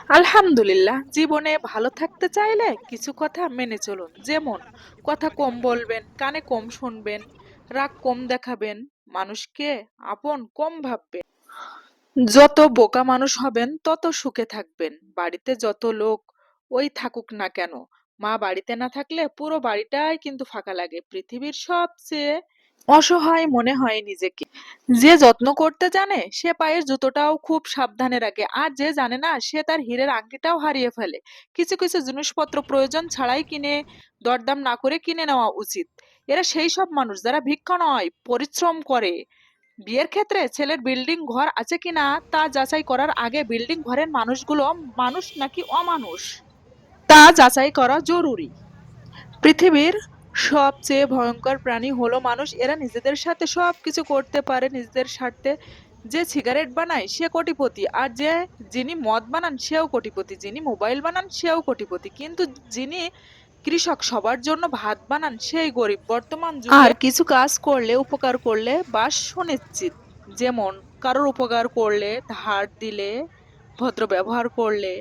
আলহামদুলিল্লাহ, জীবনে ভালো থাকতে চাইলে কিছু কথা মেনে চলুন। যেমন, কথা কম বলবেন, কানে কম শুনবেন, রাগ কম দেখাবেন, মানুষকে আপন কম ভাববেন। যত বোকা মানুষ হবেন তত সুখে থাকবেন। বাড়িতে যত লোক ওই থাকুক না কেন, মা বাড়িতে না থাকলে পুরো বাড়িটাই কিন্তু ফাঁকা লাগে। পৃথিবীর সবচেয়ে অসহায় মনে হয় নিজেকে। যে যত্ন করতে জানে সে পায়ের জুতোটাও খুব সাবধানে রাখে, আর যে জানে না সে তার হীরের আংটিটাও হারিয়ে ফেলে। কিছু কিছু জিনিসপত্র প্রয়োজন ছাড়াই কিনে, দরদাম না করে কিনে নেওয়া উচিত। এরা সেই সব মানুষ যারা ভিক্ষা নয়, পরিশ্রম করে। বিয়ের ক্ষেত্রে ছেলের বিল্ডিং ঘর আছে কিনা তা যাচাই করার আগে বিল্ডিং ঘরের মানুষগুলো মানুষ নাকি অমানুষ তা যাচাই করা জরুরি। পৃথিবীর সবচেয়ে ভয়ঙ্কর প্রাণী হলো মানুষ। এরা নিজেদের সাথে সবকিছু করতে পারে নিজেদের স্বার্থে। যে সিগারেট বানায় সে কোটিপতি, আর যিনি মদ বানান সেও কোটিপতি, যিনি মোবাইল বানান সেও কোটিপতি, কিন্তু যিনি কৃষক সবার জন্য ভাত বানান সেই গরিব। বর্তমান যুগে আর কিছু কাজ করলে, উপকার করলে বাস সুনিশ্চিত। যেমন, কারোর উপকার করলে, ধার দিলে, ভদ্র ব্যবহার করলে।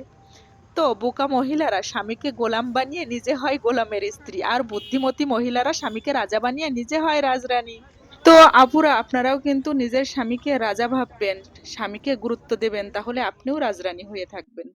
তো বোকা মহিলারা স্বামীকে গোলাম বানিয়ে নিজে হয় গোলামের স্ত্রী, আর বুদ্ধিমতী মহিলারা স্বামীকে রাজা বানিয়ে নিজে হয় রাজরানী। তো আপুরা, আপনারাও কিন্তু নিজের স্বামীকে রাজা ভাববেন, স্বামীকে গুরুত্ব দেবেন, তাহলে আপনিও রাজরানী হয়ে থাকবেন।